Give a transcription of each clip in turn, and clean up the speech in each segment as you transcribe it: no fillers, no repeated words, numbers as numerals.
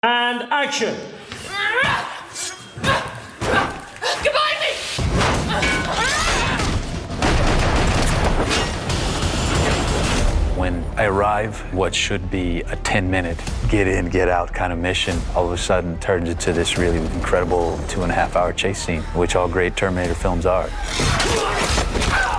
And action! Goodbye, me! When I arrive, what should be a 10-minute get in, get out kind of mission, all of a sudden turns into this really incredible 2.5-hour chase scene, which all great Terminator films are.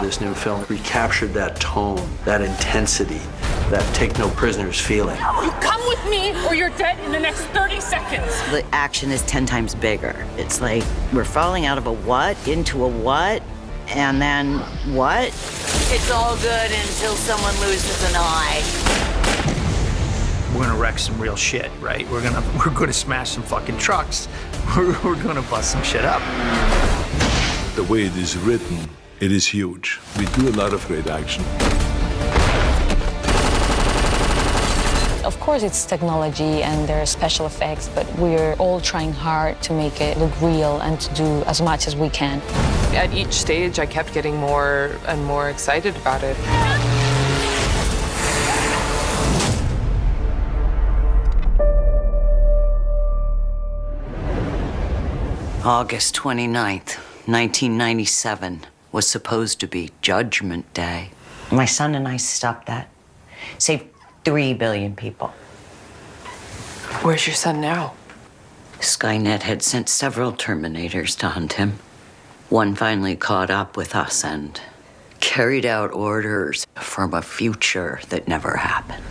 This new film recaptured that tone, that intensity, that take no prisoners feeling. You come with me or you're dead in the next 30 seconds. The action is 10 times bigger. It's like we're falling out of a what into a what, and then what? It's all good until someone loses an eye. We're gonna wreck some real shit, right? We're gonna smash some fucking trucks. We're gonna bust some shit up. The way it is written, it is huge. We do a lot of great action. Of course, it's technology and there are special effects, but we're all trying hard to make it look real and to do as much as we can. At each stage, I kept getting more and more excited about it. August 29th, 1997 was supposed to be Judgment Day. My son and I stopped that. Saved 3 billion people. Where's your son now? Skynet had sent several Terminators to hunt him. One finally caught up with us and carried out orders from a future that never happened.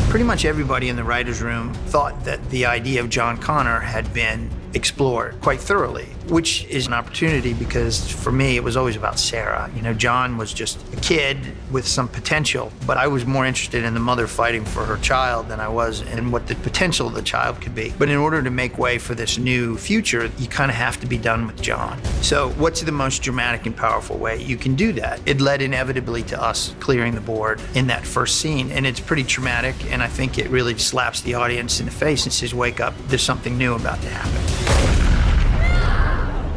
Pretty much everybody in the writer's room thought that the idea of John Connor had been explored quite thoroughly, which is an opportunity because for me, it was always about Sarah. You know, John was just a kid with some potential, but I was more interested in the mother fighting for her child than I was in what the potential of the child could be. But in order to make way for this new future, you kind of have to be done with John. So what's the most dramatic and powerful way you can do that? It led inevitably to us clearing the board in that first scene, and it's pretty traumatic, and I think it really slaps the audience in the face and says, wake up, there's something new about to happen.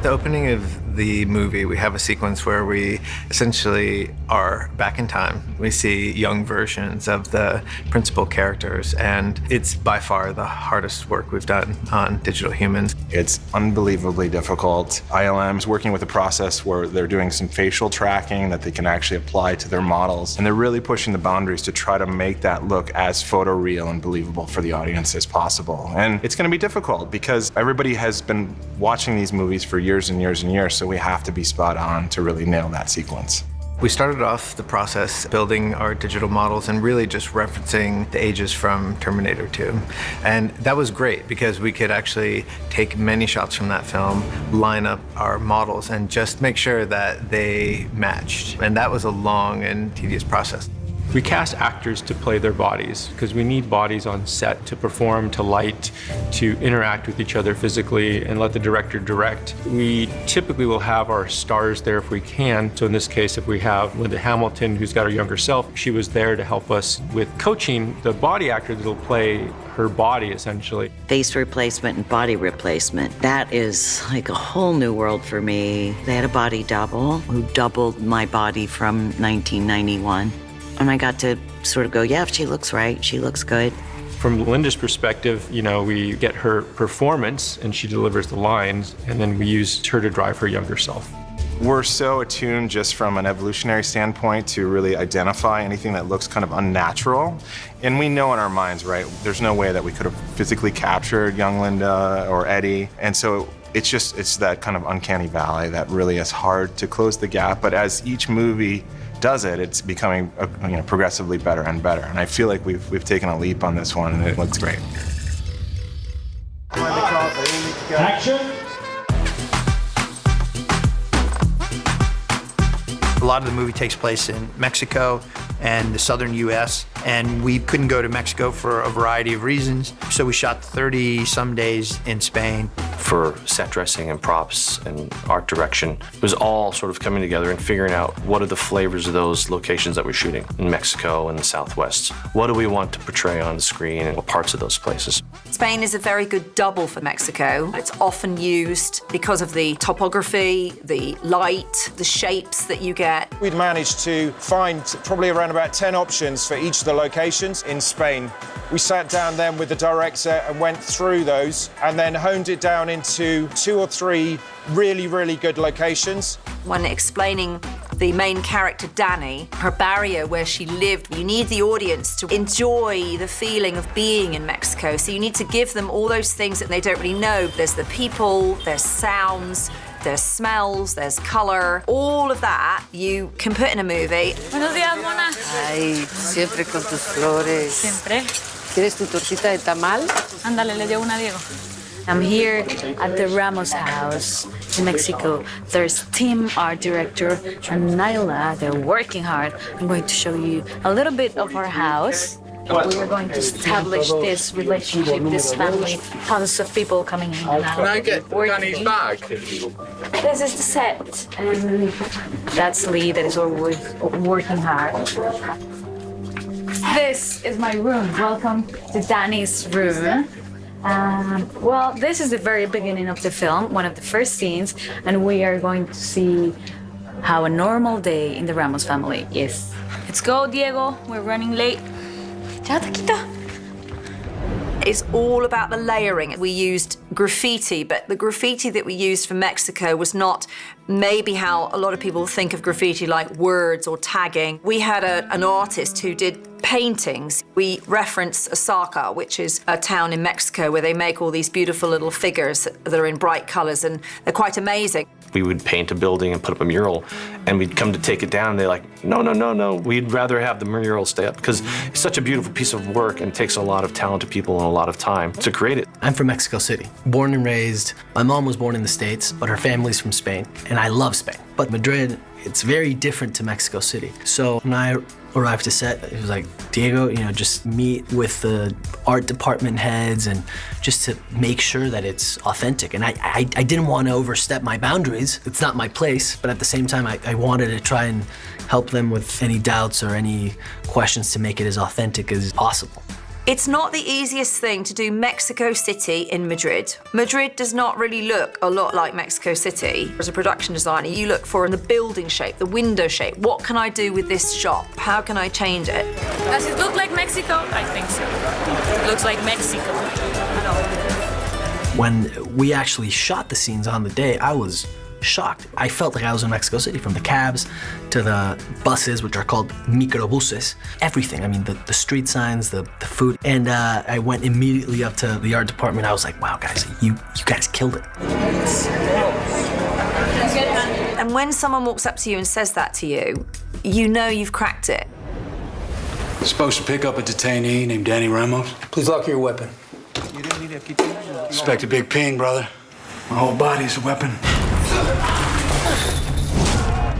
The opening of the movie, we have a sequence where we essentially are back in time. We see young versions of the principal characters, and it's by far the hardest work we've done on digital humans. It's unbelievably difficult. ILM is working with a process where they're doing some facial tracking that they can actually apply to their models, and they're really pushing the boundaries to try to make that look as photoreal and believable for the audience as possible. And it's going to be difficult because everybody has been watching these movies for years and years and years, so we have to be spot on to really nail that sequence. We started off the process building our digital models and really just referencing the ages from Terminator 2. And that was great because we could actually take many shots from that film, line up our models, and just make sure that they matched. And that was a long and tedious process. We cast actors to play their bodies because we need bodies on set to perform, to light, to interact with each other physically and let the director direct. We typically will have our stars there if we can. So in this case, if we have Linda Hamilton, who's got her younger self, she was there to help us with coaching the body actor that'll play her body essentially. Face replacement and body replacement, that is like a whole new world for me. They had a body double who doubled my body from 1991. And I got to sort of go, yeah, she looks right, she looks good. From Linda's perspective, you know, we get her performance and she delivers the lines, and then we use her to drive her younger self. We're so attuned just from an evolutionary standpoint to really identify anything that looks kind of unnatural. And we know in our minds, right, there's no way that we could have physically captured young Linda or Eddie. And so it's that kind of uncanny valley that really is hard to close the gap. But as each movie does it, it's becoming progressively better and better. And I feel like we've taken a leap on this one, and it looks great. Action! A lot of the movie takes place in Mexico and the southern US, and we couldn't go to Mexico for a variety of reasons. So we shot 30-some days in Spain. for set dressing and props and art direction. It was all sort of coming together and figuring out what are the flavors of those locations that we're shooting in Mexico and the Southwest. What do we want to portray on the screen and what parts of those places? Spain is a very good double for Mexico. It's often used because of the topography, the light, the shapes that you get. We'd managed to find probably around about 10 options for each of the locations in Spain. We sat down then with the director and went through those and then honed it down into 2 or 3 really, really good locations. When explaining the main character, Dani, her barrio where she lived, you need the audience to enjoy the feeling of being in Mexico. So you need to give them all those things that they don't really know. There's the people, there's sounds, there's smells, there's color. All of that you can put in a movie. Buenos días, Mona. Ay, siempre con tus flores. Siempre. ¿Quieres tu tortita de tamal? Ándale, le llevo una a Diego. I'm here at the Ramos house in Mexico. There's team art director and Naila. They're working hard. I'm going to show you a little bit of our house. We are going to establish this relationship, this family, tons of people coming in and out. Can I get Danny's bag? This is the set, and that's Lee that is always working hard. This is my room. Welcome to Danny's room. Well, this is the very beginning of the film, one of the first scenes, and we are going to see how a normal day in the Ramos family is. Let's go, Diego. We're running late. Ciao, Taquito. It's all about the layering. We used graffiti, but the graffiti that we used for Mexico was not maybe how a lot of people think of graffiti, like words or tagging. We had an artist who did paintings. We reference Oaxaca, which is a town in Mexico where they make all these beautiful little figures that are in bright colors, and they're quite amazing. We would paint a building and put up a mural, and we'd come to take it down, and they're like, no, no, no, no. We'd rather have the mural stay up because it's such a beautiful piece of work and it takes a lot of talented people and a lot of time to create it. I'm from Mexico City, born and raised. My mom was born in the States, but her family's from Spain, and I love Spain. But Madrid, it's very different to Mexico City. So when I arrived to set, it was like, Diego, just meet with the art department heads and just to make sure that it's authentic. And I didn't want to overstep my boundaries. It's not my place, but at the same time, I wanted to try and help them with any doubts or any questions to make it as authentic as possible. It's not the easiest thing to do Mexico City in Madrid. Madrid does not really look a lot like Mexico City. As a production designer, you look for in the building shape, the window shape. What can I do with this shot? How can I change it? Does it look like Mexico? I think so. It looks like Mexico. When we actually shot the scenes on the day, I was shocked. I felt like I was in Mexico City, from the cabs to the buses, which are called microbuses, everything. I mean, the street signs, the food. And I went immediately up to the art department. I was like, wow, guys, you guys killed it. And when someone walks up to you and says that to you, you know you've cracked it. Supposed to pick up a detainee named Danny Ramos. Please lock your weapon. Expect a big ping, brother. My whole body's a weapon.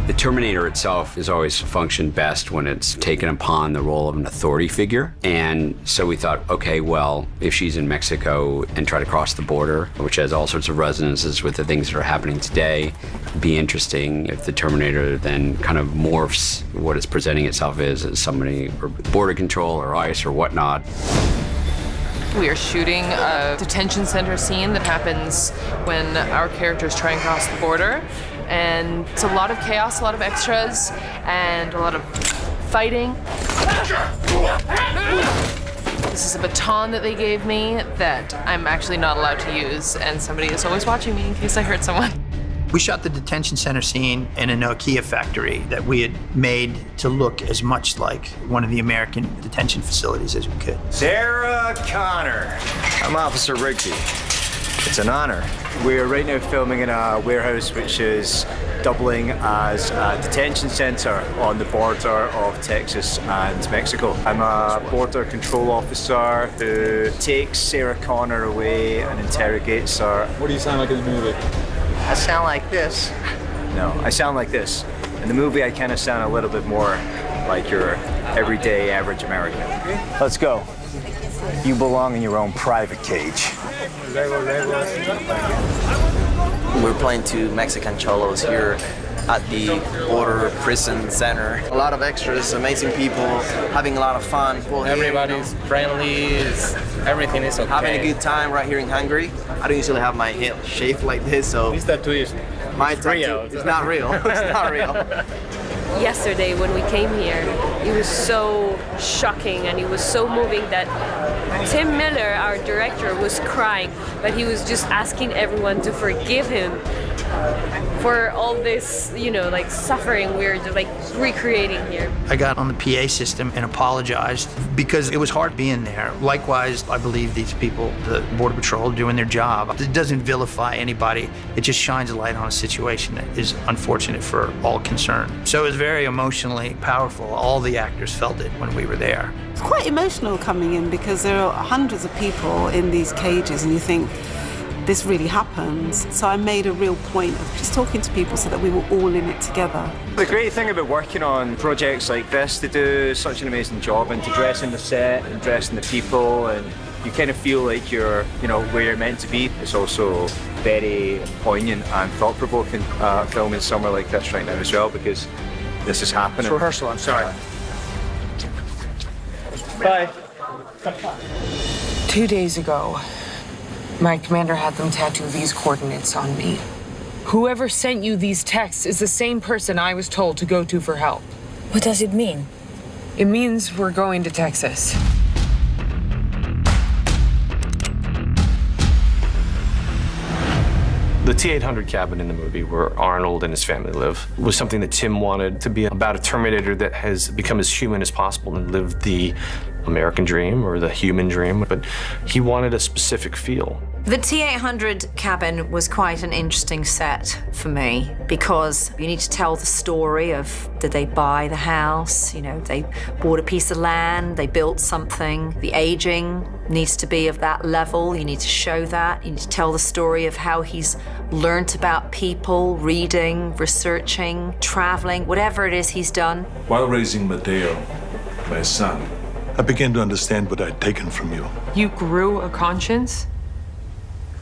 The Terminator itself has always functioned best when it's taken upon the role of an authority figure. And so we thought, okay, well, if she's in Mexico and try to cross the border, which has all sorts of resonances with the things that are happening today, it'd be interesting if the Terminator then kind of morphs what it's presenting itself as somebody, or border control or ICE or whatnot. We are shooting a detention center scene that happens when our characters try and cross the border. And it's a lot of chaos, a lot of extras, and a lot of fighting. This is a baton that they gave me that I'm actually not allowed to use, and somebody is always watching me in case I hurt someone. We shot the detention center scene in a Nokia factory that we had made to look as much like one of the American detention facilities as we could. Sarah Connor. I'm Officer Rigby. It's an honor. We're right now filming in a warehouse which is doubling as a detention center on the border of Texas and Mexico. I'm a border control officer who takes Sarah Connor away and interrogates her. What do you sound like in the movie? I sound like this. No, I sound like this. In the movie, I kind of sound a little bit more like your everyday average American. Let's go. You belong in your own private cage. We're playing to Mexican cholos here at the border prison center. A lot of extras, amazing people, having a lot of fun. Everybody's friendly, everything is okay. Having a good time right here in Hungary. I don't usually have my head shaved like this, so... This tattoo is my tattoo is not real. It's not real. Yesterday when we came here, it was so shocking and it was so moving that Tim Miller, our director, was crying, but he was just asking everyone to forgive him for all this, you know, like suffering we're like recreating here. I got on the PA system and apologized because it was hard being there. Likewise, I believe these people, the Border Patrol, doing their job. It doesn't vilify anybody. It just shines a light on a situation that is unfortunate for all concerned. So it was very emotionally powerful. All the actors felt it when we were there. It's quite emotional coming in because there are hundreds of people in these cages and you think, this really happens. So I made a real point of just talking to people so that we were all in it together. The great thing about working on projects like this, they do such an amazing job, and to dress in the set and dress in the people, and you kind of feel like you're, you know, where you're meant to be. It's also very poignant and thought-provoking filming somewhere like this right now as well, because this is happening. It's rehearsal, I'm sorry. Bye. 2 days ago, my commander had them tattoo these coordinates on me. Whoever sent you these texts is the same person I was told to go to for help. What does it mean? It means we're going to Texas. The T-800 cabin in the movie where Arnold and his family live was something that Tim wanted to be about a Terminator that has become as human as possible and lived the American dream or the human dream, but he wanted a specific feel. The T-800 cabin was quite an interesting set for me because you need to tell the story of, did they buy the house? You know, they bought a piece of land, they built something. The aging needs to be of that level. You need to show that. You need to tell the story of how he's learnt about people, reading, researching, traveling, whatever it is he's done. While raising Mateo, my son, I began to understand what I'd taken from you. You grew a conscience?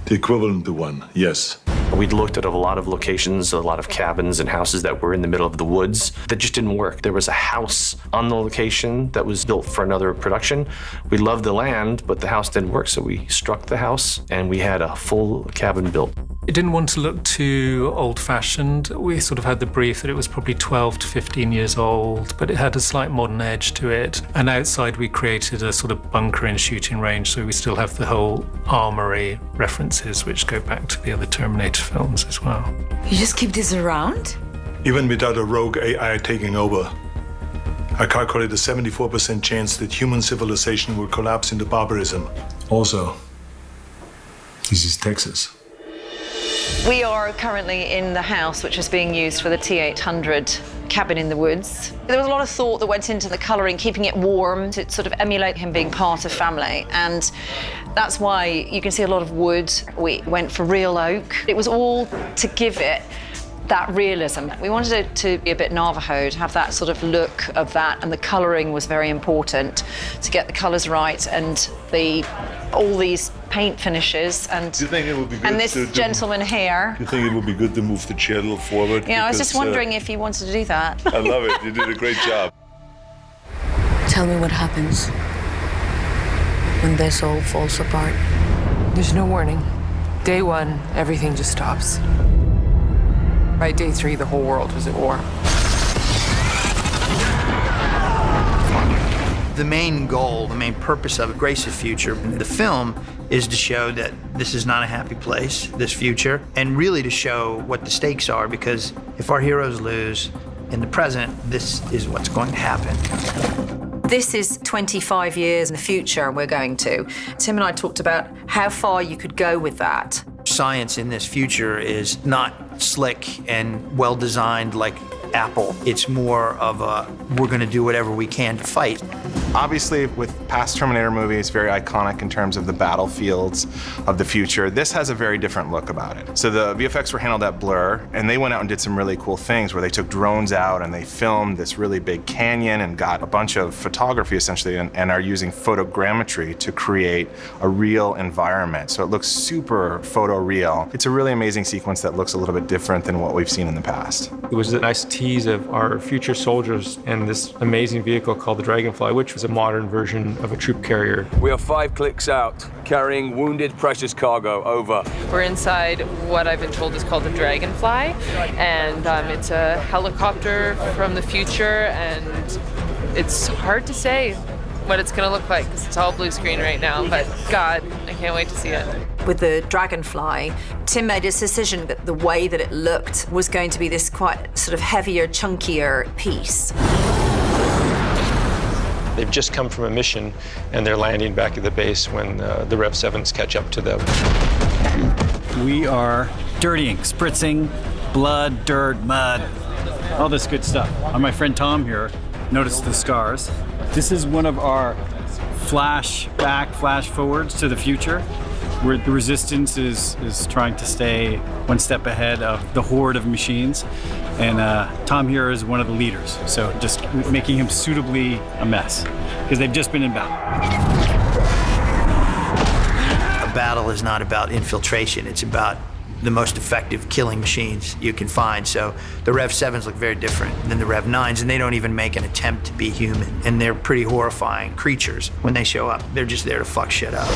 The equivalent to one, yes. We'd looked at a lot of locations, a lot of cabins and houses that were in the middle of the woods that just didn't work. There was a house on the location that was built for another production. We loved the land, but the house didn't work, so we struck the house and we had a full cabin built. It didn't want to look too old-fashioned. We sort of had the brief that it was probably 12 to 15 years old, but it had a slight modern edge to it. And outside we created a sort of bunker and shooting range, so we still have the whole armory references, which go back to the other Terminator films as well. You just keep this around? Even without a rogue AI taking over, I calculate a 74% chance that human civilization will collapse into barbarism. Also, this is Texas. We are currently in the house which is being used for the T-800 cabin in the woods. There was a lot of thought that went into the colouring, keeping it warm to sort of emulate him being part of family, and that's why you can see a lot of wood. We went for real oak. It was all to give it that realism. We wanted it to be a bit Navajo, to have that sort of look of that, and the colouring was very important to get the colours right, and all these paint finishes, and Do you think it would be good and this gentleman here. Do you think it would be good to move the chair a little forward? Yeah, I was just wondering if you wanted to do that. I love it. You did a great job. Tell me what happens when this all falls apart. There's no warning. Day one, everything just stops. By day 3, the whole world was at war. The main goal, the main purpose of Grace's future, the film, is to show that this is not a happy place, this future, and really to show what the stakes are, because if our heroes lose in the present, this is what's going to happen. This is 25 years in the future we're going to. Tim and I talked about how far you could go with that. Science in this future is not slick and well-designed like Apple. It's more of a, we're going to do whatever we can to fight. Obviously, with past Terminator movies, very iconic in terms of the battlefields of the future, this has a very different look about it. So the VFX were handled at Blur, and they went out and did some really cool things where they took drones out and they filmed this really big canyon and got a bunch of photography essentially and are using photogrammetry to create a real environment. So it looks super photoreal. It's a really amazing sequence that looks a little bit different than what we've seen in the past. It was a nice tease of our future soldiers and this amazing vehicle called the Dragonfly, which was a modern version of a troop carrier. We are 5 clicks out, carrying wounded precious cargo. Over. We're inside what I've been told is called the Dragonfly, and it's a helicopter from the future, and it's hard to say what it's gonna look like because it's all blue screen right now, but God, I can't wait to see it. With the Dragonfly, Tim made his decision that the way that it looked was going to be this quite sort of heavier, chunkier piece. They've just come from a mission and they're landing back at the base when the Rev 7s catch up to them. We are dirtying, spritzing, blood, dirt, mud, all this good stuff. My friend Tom here noticed the scars. This is one of our flash forwards to the future, where the Resistance is trying to stay one step ahead of the horde of machines. And Tom here is one of the leaders, so just making him suitably a mess, because they've just been in battle. A battle is not about infiltration, it's about the most effective killing machines you can find. So the Rev 7s look very different than the Rev 9s, and they don't even make an attempt to be human. And they're pretty horrifying creatures when they show up. They're just there to fuck shit up.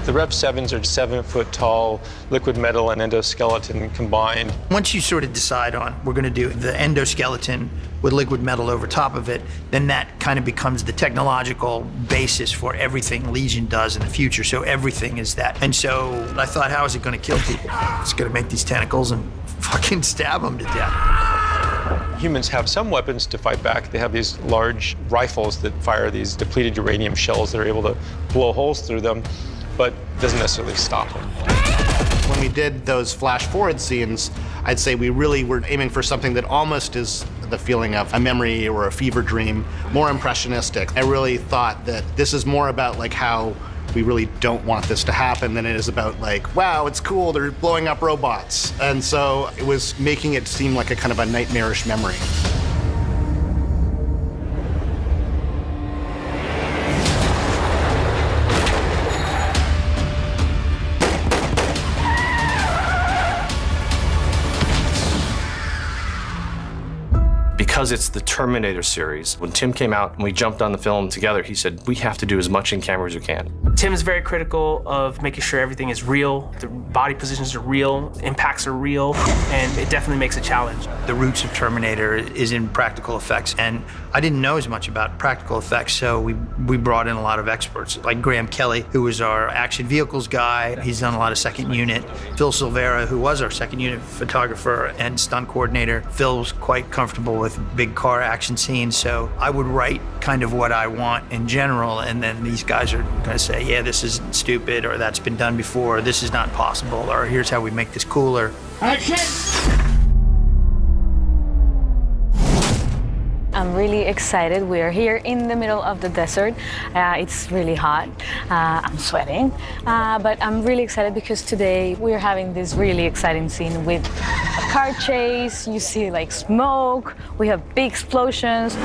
The Rev 7s are 7-foot tall, liquid metal and endoskeleton combined. Once you sort of decide on, we're gonna do the endoskeleton with liquid metal over top of it, then that kind of becomes the technological basis for everything Legion does in the future. So everything is that. And so I thought, how is it gonna kill people? It's gonna make these tentacles and fucking stab them to death. Humans have some weapons to fight back. They have these large rifles that fire these depleted uranium shells that are able to blow holes through them, but doesn't necessarily stop them. When we did those flash forward scenes, I'd say we really were aiming for something that almost is the feeling of a memory or a fever dream, more impressionistic. I really thought that this is more about like how we really don't want this to happen than it is about like, wow, it's cool, they're blowing up robots. And so it was making it seem like a kind of a nightmarish memory. Because it's the Terminator series, when Tim came out and we jumped on the film together, he said, we have to do as much in camera as we can. Tim is very critical of making sure everything is real, the body positions are real, impacts are real, and it definitely makes a challenge. The roots of Terminator is in practical effects, and I didn't know as much about practical effects, so we brought in a lot of experts, like Graham Kelly, who was our action vehicles guy. He's done a lot of second unit. Phil Silvera, who was our second unit photographer and stunt coordinator. Phil's quite comfortable with big car action scenes, so I would write kind of what I want in general, and then these guys are gonna say, yeah, this is stupid, or that's been done before, or this is not possible, or here's how we make this cooler. Action! I'm really excited. We're here in the middle of the desert. It's really hot. I'm sweating. But I'm really excited because today we're having this really exciting scene with a car chase. You see like smoke. We have big explosions.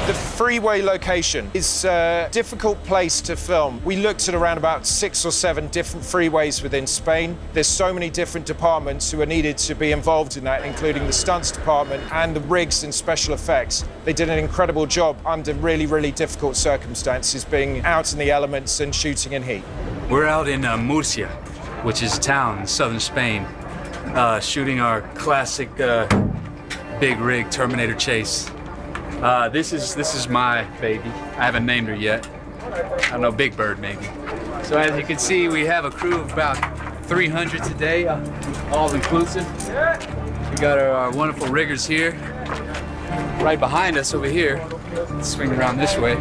The freeway location is a difficult place to film. We looked at around about 6 or 7 different freeways within Spain. There's so many different departments who are needed to be involved in that, including the stunts department and the rigs and special effects. They did an incredible job under really, really difficult circumstances, being out in the elements and shooting in heat. We're out in Murcia, which is a town in southern Spain, shooting our classic big rig Terminator chase. This is my baby. I haven't named her yet. I don't know, Big Bird maybe. So as you can see, we have a crew of about 300 today, all inclusive. We got our wonderful riggers here. Right behind us over here, let's swing around this way,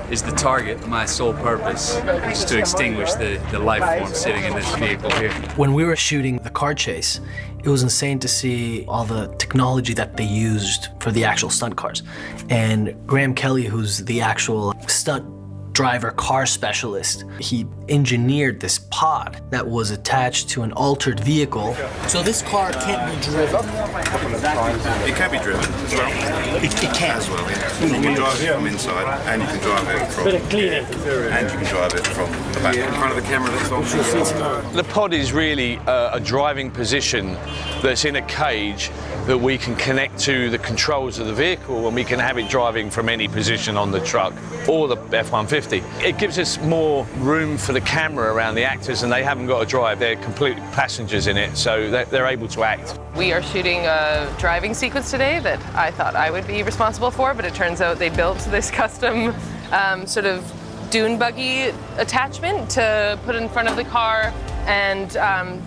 is the target. My sole purpose is to extinguish the life form sitting in this vehicle here. When we were shooting the car chase, It was insane to see all the technology that they used for the actual stunt cars. And Graham Kelly, who's the actual stunt driver car specialist, he engineered this pod that was attached to an altered vehicle. So this car can't be driven? It can be driven as well. It can? As well, yeah. You can drive it from inside, and you can drive it from... And you can drive it from the back. In front of the camera, that's all. The pod is really a driving position that's in a cage that we can connect to the controls of the vehicle, and we can have it driving from any position on the truck or the F-150. It gives us more room for the camera around the actors, and they haven't got to drive. They're complete passengers in it, so they're able to act. We are shooting a driving sequence today that I thought I would be responsible for, but it turns out they built this custom sort of dune buggy attachment to put in front of the car and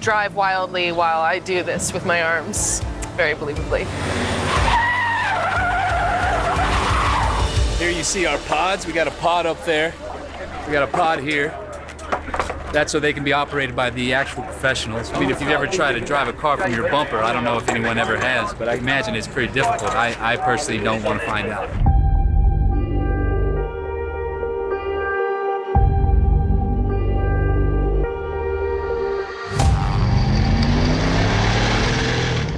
drive wildly while I do this with my arms, very believably. Here you see our pods. We got a pod up there. We got a pod here. That's so they can be operated by the actual professionals. I mean, if you've ever tried to drive a car from your bumper, I don't know if anyone ever has, but I imagine it's pretty difficult. I personally don't want to find out.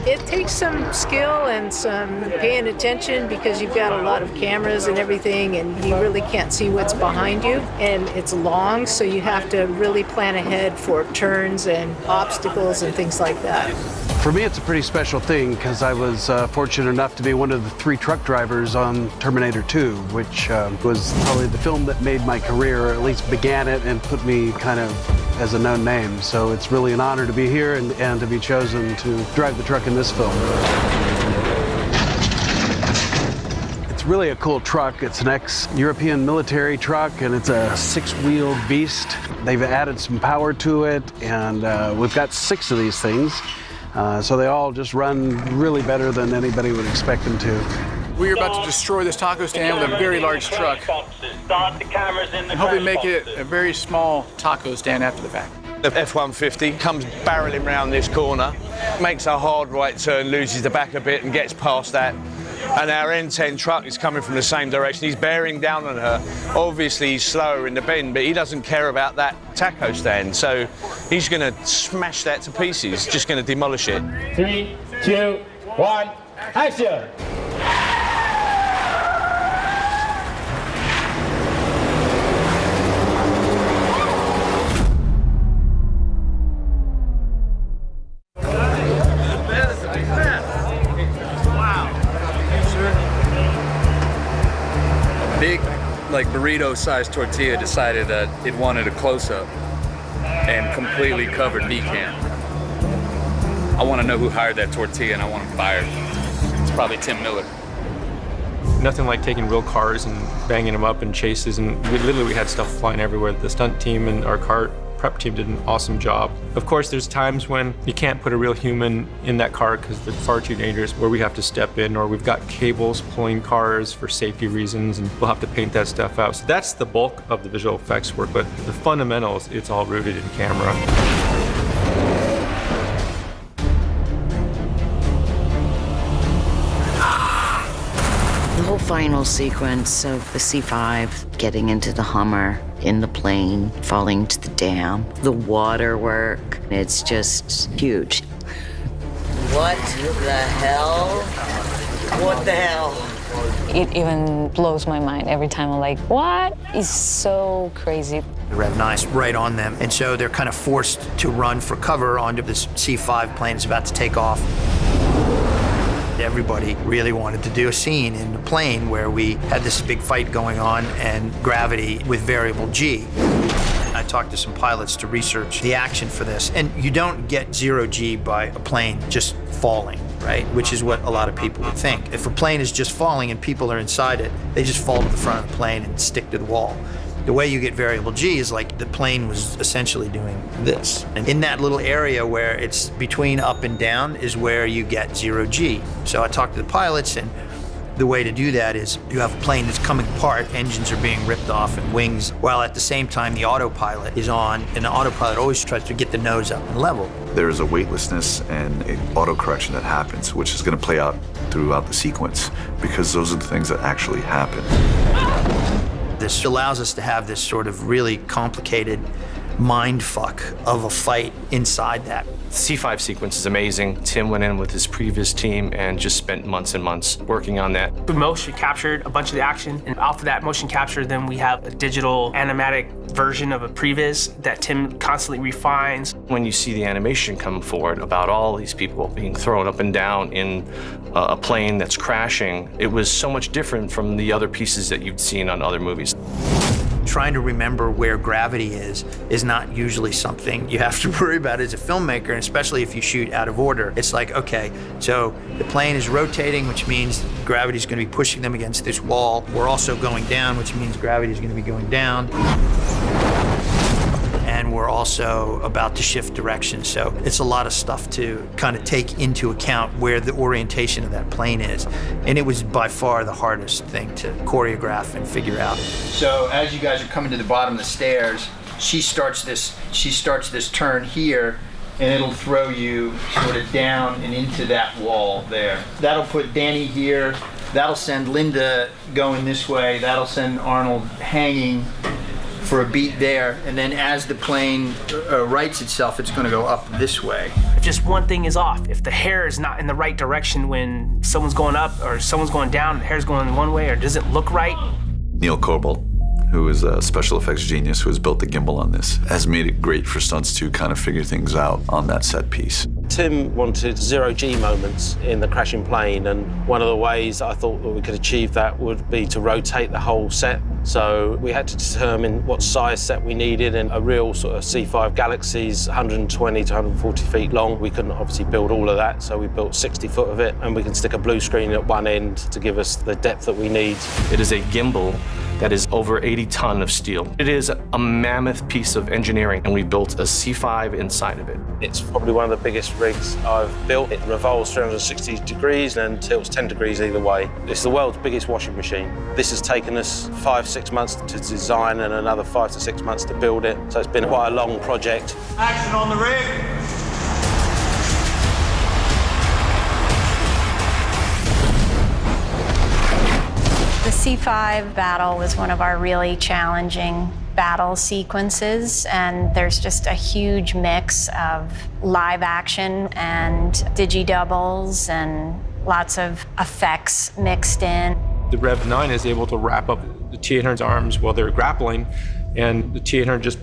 It takes some skill and some paying attention because you've got a lot of cameras and everything, and you really can't see what's behind you. And it's long, so you have to really plan ahead for turns and obstacles and things like that. For me, it's a pretty special thing because I was fortunate enough to be one of the 3 truck drivers on Terminator 2, which was probably the film that made my career, or at least began it and put me kind of as a known name. So it's really an honor to be here and to be chosen to drive the truck in this film. It's really a cool truck. It's an ex-European military truck, and it's a 6-wheeled beast. They've added some power to it, and we've got 6 of these things. So they all just run really better than anybody would expect them to. We're about to destroy this taco stand with a very large truck and hopefully make it a very small taco stand after the fact. The F-150 comes barreling round this corner, makes a hard right turn, loses the back a bit and gets past that. And our N10 truck is coming from the same direction. He's bearing down on her. Obviously, he's slower in the bend, but he doesn't care about that taco stand. So he's going to smash that to pieces, just going to demolish it. 3, 2, 1, action! Big, like burrito-sized tortilla decided that it wanted a close-up and completely covered V-cam. I want to know who hired that tortilla, and I want him fired. It's probably Tim Miller. Nothing like taking real cars and banging them up in chases, and we had stuff flying everywhere. The stunt team and our car prep team did an awesome job. Of course, there's times when you can't put a real human in that car because they're far too dangerous, where we have to step in, or we've got cables pulling cars for safety reasons, and we'll have to paint that stuff out. So that's the bulk of the visual effects work, but the fundamentals, it's all rooted in camera. The whole final sequence of the C5 getting into the Hummer, in the plane, falling to the dam, the water work, it's just huge. What the hell? What the hell? It even blows my mind every time. I'm like, what? It's so crazy. The Rev 9's right on them, and so they're kind of forced to run for cover onto this C5 plane that's about to take off. Everybody really wanted to do a scene in the plane where we had this big fight going on and gravity with variable G. I talked to some pilots to research the action for this, and you don't get 0 G by a plane just falling, right? Which is what a lot of people would think. If a plane is just falling and people are inside it, they just fall to the front of the plane and stick to the wall. The way you get variable G is like the plane was essentially doing this. And in that little area where it's between up and down is where you get 0 G. So I talked to the pilots, and The way to do that is you have a plane that's coming apart, engines are being ripped off and wings, while at the same time the autopilot is on, and the autopilot always tries to get the nose up and level. There is a weightlessness and an autocorrection that happens, which is going to play out throughout the sequence, because those are the things that actually happen. This allows us to have this sort of really complicated mind fuck of a fight inside that. The C5 sequence is amazing. Tim went in with his previous team and just spent months and months working on that. We motion captured a bunch of the action, and off of that motion capture, then we have a digital animatic version of a previs that Tim constantly refines. When you see the animation come forward about all these people being thrown up and down in a plane that's crashing, it was so much different from the other pieces that you'd seen on other movies. Trying to remember where gravity is not usually something you have to worry about as a filmmaker, and especially if you shoot out of order. It's like, okay, so the plane is rotating, which means gravity is going to be pushing them against this wall. We're also going down, which means gravity is going to be going down. And we're also about to shift direction. So it's a lot of stuff to kind of take into account where the orientation of that plane is. And it was by far the hardest thing to choreograph and figure out. So as you guys are coming to the bottom of the stairs, she starts this turn here, and it'll throw you sort of down and into that wall there. That'll put Danny here. That'll send Linda going this way. That'll send Arnold hanging for a beat there, and then as the plane rights itself, it's going to go up this way. If just one thing is off, if the hair is not in the right direction when someone's going up or someone's going down, the hair's going one way or doesn't look right. Neil Corbel, who is a special effects genius who has built the gimbal on this, has made it great for stunts to kind of figure things out on that set piece. Tim wanted zero-G moments in the crashing plane, and one of the ways I thought that we could achieve that would be to rotate the whole set. So we had to determine what size set we needed, and a real sort of C5 Galaxy's 120 to 140 feet long. We couldn't obviously build all of that, so we built 60 foot of it, and we can stick a blue screen at one end to give us the depth that we need. It is a gimbal that is over 80 ton of steel. It is a mammoth piece of engineering, and we built a C5 inside of it. It's probably one of the biggest rigs I've built. It revolves 360 degrees and tilts 10 degrees either way. It's the world's biggest washing machine. This has taken us 5-6 months to design and another 5 to 6 months to build it. So it's been quite a long project. Action on the rig. The C5 battle was one of our really challenging battle sequences, and there's just a huge mix of live action and digi-doubles and lots of effects mixed in. The Rev 9 is able to wrap up the T-800's arms while they're grappling, and the T-800 just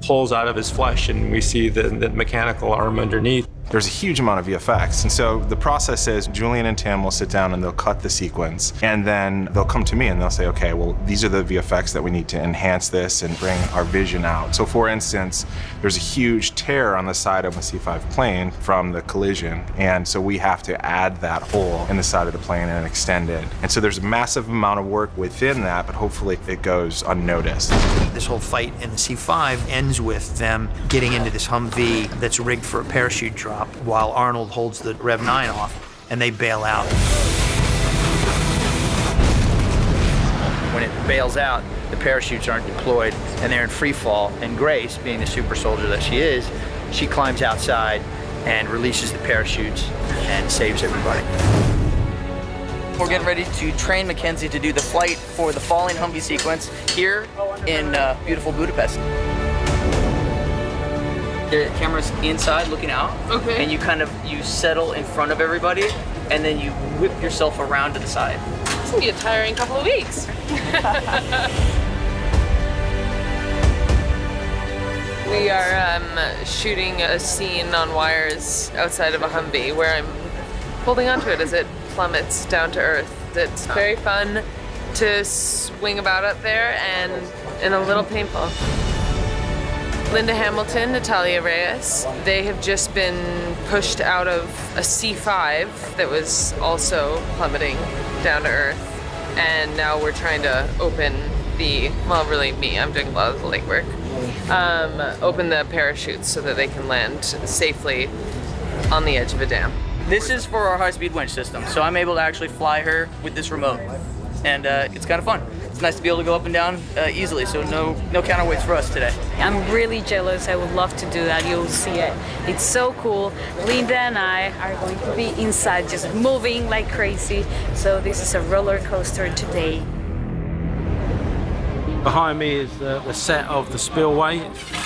pulls out of his flesh, and we see the mechanical arm underneath. There's a huge amount of VFX, and so the process is Julian and Tim will sit down and they'll cut the sequence, and then they'll come to me and they'll say, okay, well, these are the VFX that we need to enhance this and bring our vision out. So for instance, there's a huge tear on the side of a C5 plane from the collision, and so we have to add that hole in the side of the plane and extend it. And so there's a massive amount of work within that, but hopefully it goes unnoticed. This whole fight in the C5 ends with them getting into this Humvee that's rigged for a parachute drop, while Arnold holds the Rev 9 off, and they bail out. When it bails out, the parachutes aren't deployed, and they're in free fall, and Grace, being the super soldier that she is, she climbs outside and releases the parachutes and saves everybody. We're getting ready to train Mackenzie to do the flight for the falling Humvee sequence here in beautiful Budapest. The camera's inside looking out. Okay. And you settle in front of everybody, and then you whip yourself around to the side. It's gonna be a tiring couple of weeks. We are shooting a scene on wires outside of a Humvee where I'm holding onto it as it plummets down to earth. It's very fun to swing about up there and a little painful. Linda Hamilton, Natalia Reyes, they have just been pushed out of a C5 that was also plummeting down to earth. And now we're trying to open really me, I'm doing a lot of the legwork, open the parachutes so that they can land safely on the edge of a dam. This is for our high-speed winch system, so I'm able to actually fly her with this remote, and it's kind of fun. It's nice to be able to go up and down easily, so no counterweights for us today. I'm really jealous. I would love to do that. You'll see it. It's so cool. Linda and I are going to be inside just moving like crazy. So this is a roller coaster today. Behind me is the set of the spillway,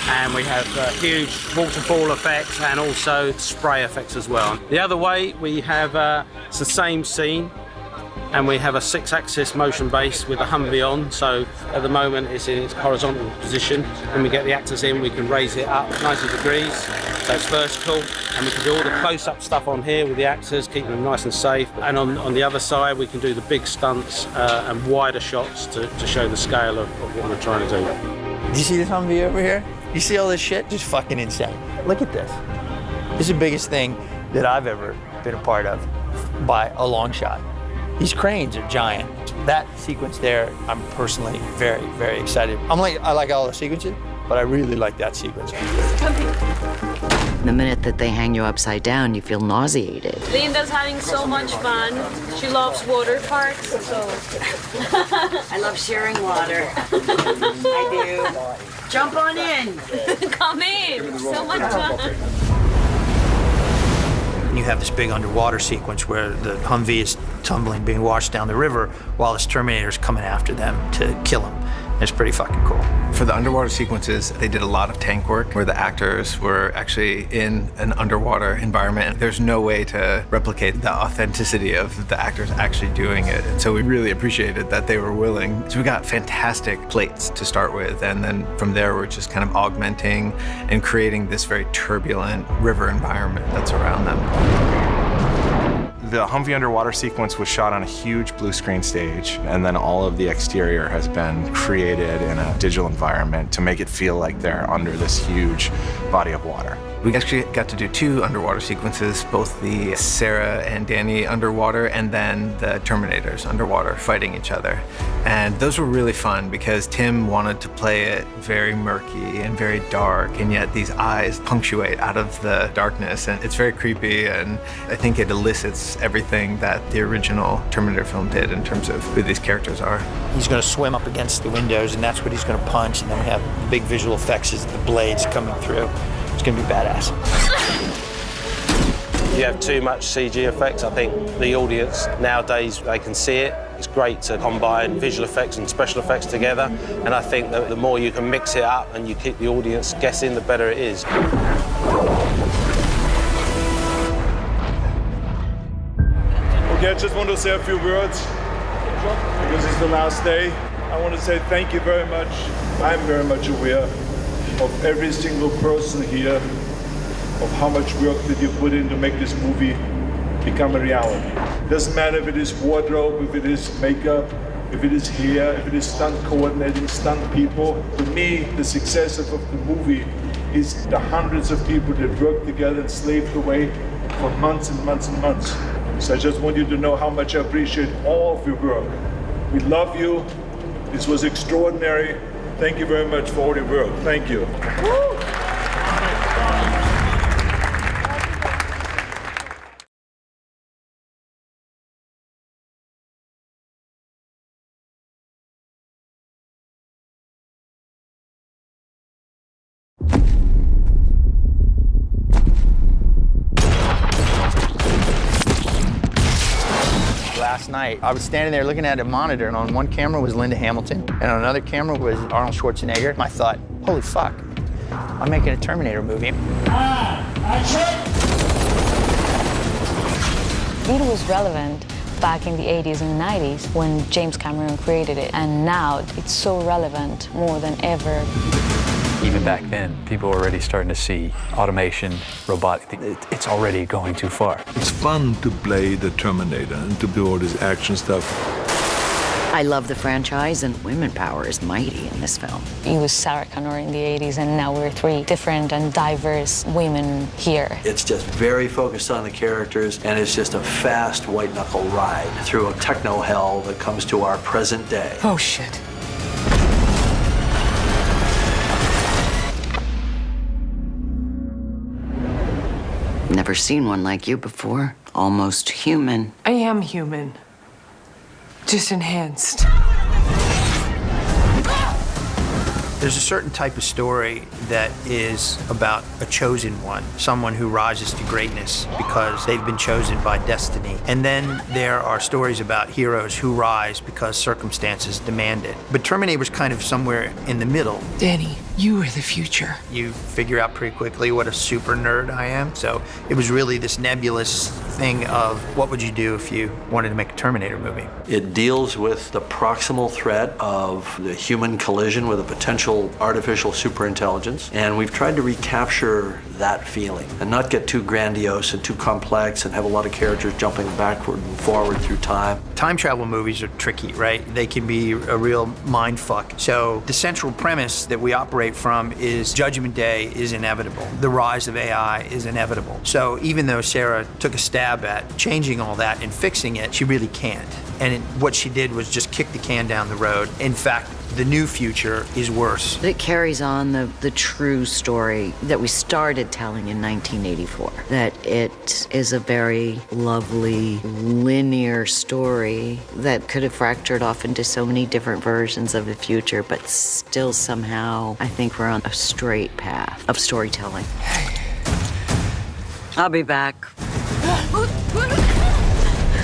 and we have huge waterfall effects and also spray effects as well. The other way we have it's the same scene, and we have a 6-axis motion base with a Humvee on. So at the moment it's in its horizontal position. When we get the actors in, we can raise it up 90 degrees, so it's vertical, and we can do all the close-up stuff on here with the actors, keeping them nice and safe. And on the other side, we can do the big stunts and wider shots to show the scale of what we're trying to do. Do you see this Humvee over here? You see all this shit? Just fucking insane. Look at this. This is the biggest thing that I've ever been a part of by a long shot. These cranes are giant. That sequence there, I'm personally very, very excited. I like all the sequences, but I really like that sequence. The minute that they hang you upside down, you feel nauseated. Linda's having so much fun. She loves water parks, so. I love sharing water. I do. Jump on in. Come in. So much fun. You have this big underwater sequence where the Humvee is tumbling, being washed down the river, while this Terminator's coming after them to kill him. It's pretty fucking cool. For the underwater sequences, they did a lot of tank work where the actors were actually in an underwater environment. There's no way to replicate the authenticity of the actors actually doing it. And so we really appreciated that they were willing. So we got fantastic plates to start with, and then from there we're just kind of augmenting and creating this very turbulent river environment that's around them. The Humvee underwater sequence was shot on a huge blue screen stage, and then all of the exterior has been created in a digital environment to make it feel like they're under this huge body of water. We actually got to do 2 underwater sequences, both the Sarah and Danny underwater and then the Terminators underwater fighting each other. And those were really fun because Tim wanted to play it very murky and very dark, and yet these eyes punctuate out of the darkness, and it's very creepy, and I think it elicits everything that the original Terminator film did in terms of who these characters are. He's going to swim up against the windows, and that's what he's going to punch, and then we have big visual effects as the blades coming through. It's going to be badass. You have too much CG effects. I think the audience nowadays, they can see it. It's great to combine visual effects and special effects together, and I think that the more you can mix it up and you keep the audience guessing, the better it is. Okay, I just want to say a few words because it's the last day. I want to say thank you very much. I'm very much aware of every single person here, of how much work that you put in to make this movie become a reality. Doesn't matter if it is wardrobe, if it is makeup, if it is hair, if it is stunt coordinating, stunt people. To me, the success of the movie is the hundreds of people that worked together and slaved away for months and months and months. So I just want you to know how much I appreciate all of your work. We love you. This was extraordinary. Thank you very much for all your work. Thank you. Woo! Last night, I was standing there looking at a monitor, and on one camera was Linda Hamilton, and on another camera was Arnold Schwarzenegger. And I thought, holy fuck, I'm making a Terminator movie. It was relevant back in the 80s and 90s when James Cameron created it, and now it's so relevant more than ever. Even back then, people were already starting to see automation, robotic. It's already going too far. It's fun to play the Terminator and to do all this action stuff. I love the franchise, and women power is mighty in this film. It was Sarah Connor in the 80s, and now we're 3 different and diverse women here. It's just very focused on the characters, and it's just a fast white-knuckle ride through a techno hell that comes to our present day. Oh, shit. Never seen one like you before. almost human. I am human, just enhanced. There's a certain type of story that is about a chosen one, someone who rises to greatness because they've been chosen by destiny. And then there are stories about heroes who rise because circumstances demand it. But Terminator was kind of somewhere in the middle. Danny, you are the future. You figure out pretty quickly what a super nerd I am. So it was really this nebulous thing of what would you do if you wanted to make a Terminator movie? It deals with the proximal threat of the human collision with a potential artificial superintelligence, and we've tried to recapture that feeling and not get too grandiose and too complex and have a lot of characters jumping backward and forward through time. Time travel movies are tricky, right? They can be a real mind fuck. So the central premise that we operate from is Judgment Day is inevitable. The rise of AI is inevitable. So even though Sarah took a stab at changing all that and fixing it, she really can't. And what she did was just kick the can down the road. In fact, the new future is worse. It carries on the true story that we started telling in 1984. That it is a very lovely, linear story that could have fractured off into so many different versions of the future, but still somehow, I think we're on a straight path of storytelling. I'll be back.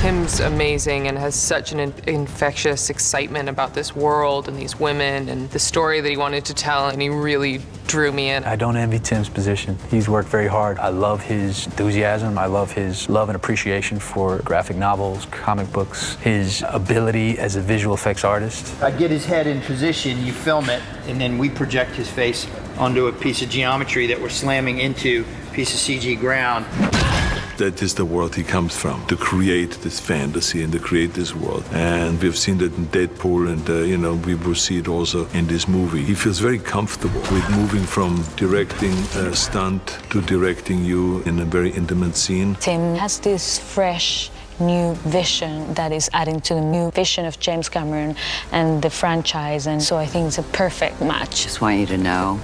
Tim's amazing and has such an infectious excitement about this world and these women and the story that he wanted to tell, and he really drew me in. I don't envy Tim's position. He's worked very hard. I love his enthusiasm. I love his love and appreciation for graphic novels, comic books, his ability as a visual effects artist. I get his head in position, you film it, and then we project his face onto a piece of geometry that we're slamming into a piece of CG ground. That is the world he comes from, to create this fantasy and to create this world. And we've seen that in Deadpool, and we will see it also in this movie. He feels very comfortable with moving from directing a stunt to directing you in a very intimate scene. Tim has this fresh new vision that is adding to the new vision of James Cameron and the franchise, and so I think it's a perfect match. Just want you to know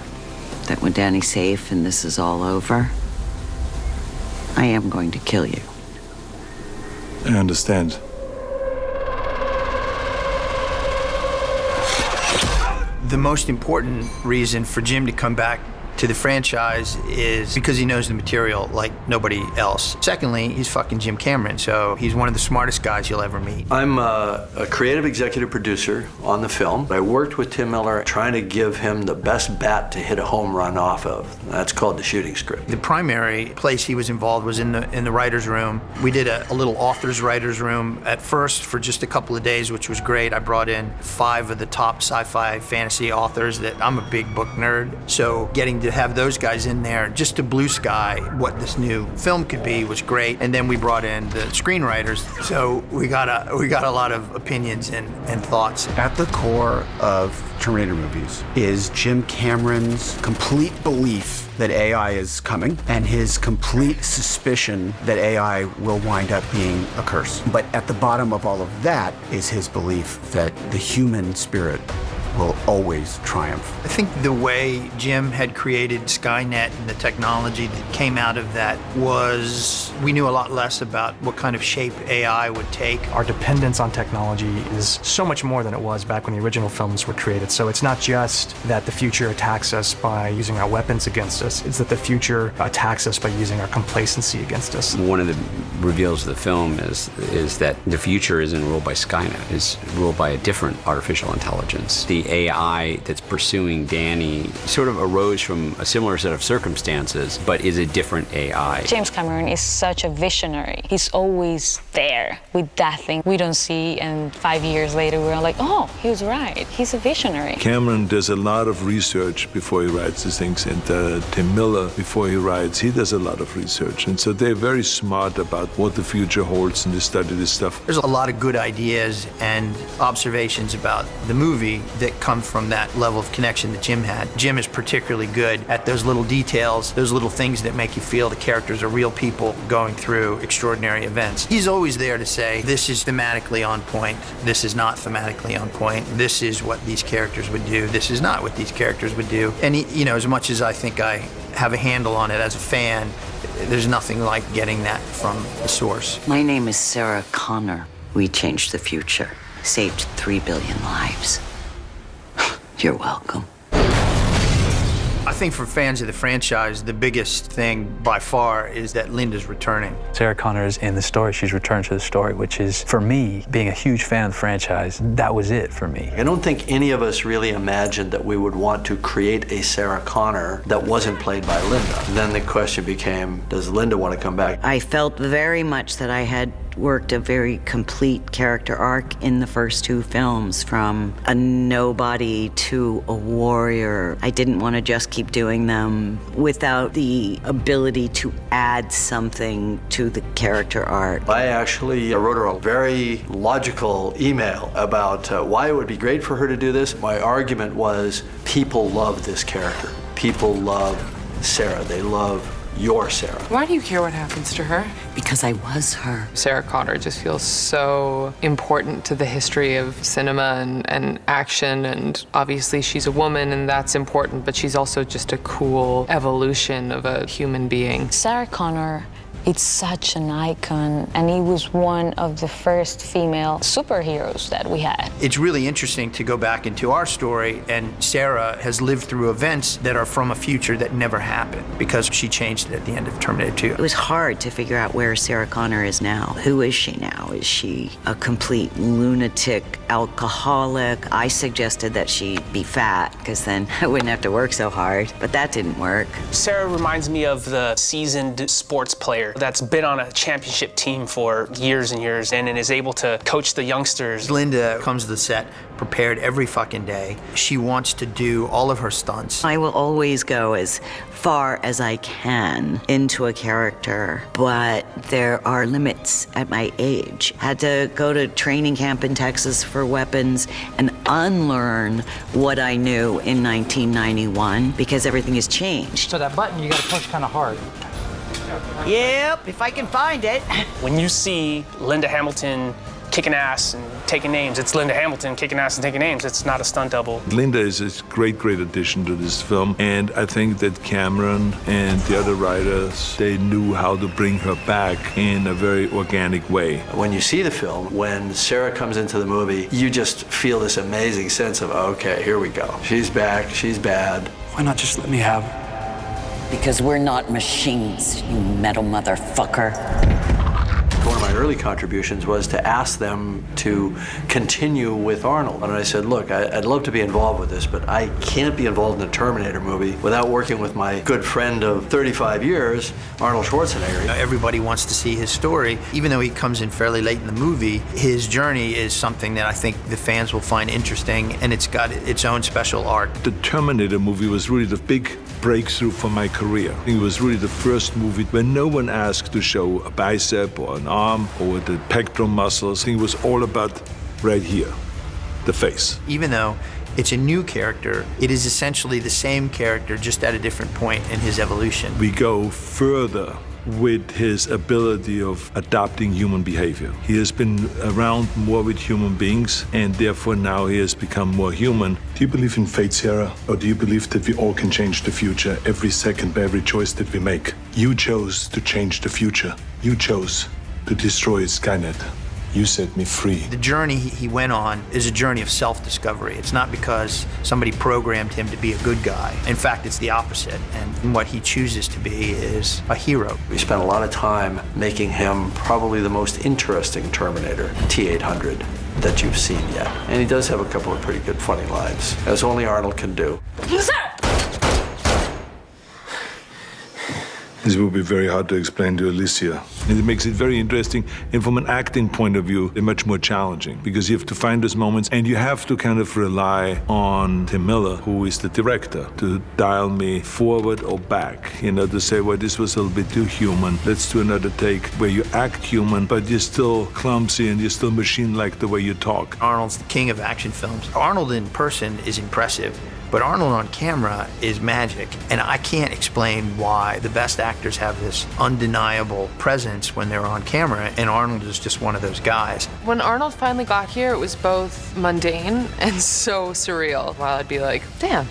that when Danny's safe and this is all over, I am going to kill you. I understand. The most important reason for Jim to come back to the franchise is because he knows the material like nobody else. Secondly, he's fucking Jim Cameron, so he's one of the smartest guys you'll ever meet. I'm a creative executive producer on the film. I worked with Tim Miller trying to give him the best bat to hit a home run off of. That's called the shooting script. The primary place he was involved was in the writer's room. We did a little author's writer's room at first for just a couple of days, which was great. I brought in 5 of the top sci-fi fantasy authors that I'm a big book nerd, so getting to have those guys in there just to blue sky what this new film could be was great. And then we brought in the screenwriters, so we got a lot of opinions and thoughts. At the core of Terminator movies is Jim Cameron's complete belief that AI is coming and his complete suspicion that AI will wind up being a curse. But at the bottom of all of that is his belief that the human spirit will always triumph. I think the way Jim had created Skynet and the technology that came out of that was we knew a lot less about what kind of shape AI would take. Our dependence on technology is so much more than it was back when the original films were created. So it's not just that the future attacks us by using our weapons against us, it's that the future attacks us by using our complacency against us. One of the reveals of the film is that the future isn't ruled by Skynet, it's ruled by a different artificial intelligence. The AI that's pursuing Danny sort of arose from a similar set of circumstances, but is a different AI. James Cameron is such a visionary. He's always there with that thing we don't see, and 5 years later we're like, oh, he was right. He's a visionary. Cameron does a lot of research before he writes these things, and Tim Miller, before he writes, he does a lot of research. And so they're very smart about what the future holds, and they study this stuff. There's a lot of good ideas and observations about the movie that come from that level of connection that Jim had. Jim is particularly good at those little details, those little things that make you feel the characters are real people going through extraordinary events. He's always there to say, this is thematically on point, this is not thematically on point, this is what these characters would do, this is not what these characters would do. And he, as much as I think I have a handle on it as a fan. There's nothing like getting that from the source. My name is Sarah Connor. We changed the future, saved 3 billion lives. You're welcome. I think for fans of the franchise, the biggest thing by far is that Linda's returning. Sarah Connor is in the story. She's returned to the story, which is, for me, being a huge fan of the franchise, that was it for me. I don't think any of us really imagined that we would want to create a Sarah Connor that wasn't played by Linda. Then the question became, does Linda want to come back? I felt very much that I had worked a very complete character arc in the first 2 films, from a nobody to a warrior. I didn't want to just keep doing them without the ability to add something to the character arc. I actually wrote her a very logical email about why it would be great for her to do this. My argument was, people love this character. People love Sarah. They love your Sarah. Why do you care what happens to her? Because I was her. Sarah Connor just feels so important to the history of cinema and action, and obviously she's a woman and that's important, but she's also just a cool evolution of a human being. Sarah Connor, it's such an icon, and he was one of the first female superheroes that we had. It's really interesting to go back into our story, and Sarah has lived through events that are from a future that never happened because she changed it at the end of Terminator 2. It was hard to figure out where Sarah Connor is now. Who is she now? Is she a complete lunatic alcoholic? I suggested that she be fat, because then I wouldn't have to work so hard, but that didn't work. Sarah reminds me of the seasoned sports player that's been on a championship team for years and years and is able to coach the youngsters. Linda comes to the set prepared every fucking day. She wants to do all of her stunts. I will always go as far as I can into a character, but there are limits at my age. Had to go to training camp in Texas for weapons and unlearn what I knew in 1991 because everything has changed. So that button, you gotta push kind of hard. Yep, if I can find it. When you see Linda Hamilton kicking ass and taking names, it's Linda Hamilton kicking ass and taking names. It's not a stunt double. Linda is a great, great addition to this film, and I think that Cameron and the other writers, they knew how to bring her back in a very organic way. When you see the film, when Sarah comes into the movie, you just feel this amazing sense of, okay, here we go. She's back, she's bad. Why not just let me have her? Because we're not machines, you metal motherfucker. One of my early contributions was to ask them to continue with Arnold. And I said, look, I'd love to be involved with this, but I can't be involved in a Terminator movie without working with my good friend of 35 years, Arnold Schwarzenegger. Everybody wants to see his story. Even though he comes in fairly late in the movie, his journey is something that I think the fans will find interesting, and it's got its own special arc. The Terminator movie was really the big breakthrough for my career. It was really the first movie where no one asked to show a bicep or an arm or the pectoral muscles. It was all about right here, the face. Even though it's a new character, it is essentially the same character, just at a different point in his evolution. We go further with his ability of adopting human behavior. He has been around more with human beings, and therefore now he has become more human. Do you believe in fate, Sarah? Or do you believe that we all can change the future every second by every choice that we make? You chose to change the future. You chose to destroy Skynet. You set me free. The journey he went on is a journey of self-discovery. It's not because somebody programmed him to be a good guy. In fact, it's the opposite. And what he chooses to be is a hero. We spent a lot of time making him probably the most interesting Terminator, T-800, that you've seen yet. And he does have a couple of pretty good funny lines, as only Arnold can do. This will be very hard to explain to Alicia. And it makes it very interesting, and from an acting point of view, much more challenging, because you have to find those moments, and you have to kind of rely on Tim Miller, who is the director, to dial me forward or back, to say, well, this was a little bit too human. Let's do another take where you act human, but you're still clumsy and you're still machine-like the way you talk. Arnold's the king of action films. Arnold in person is impressive. But Arnold on camera is magic, and I can't explain why the best actors have this undeniable presence when they're on camera, and Arnold is just one of those guys. When Arnold finally got here, it was both mundane and so surreal. While I'd be like, damn,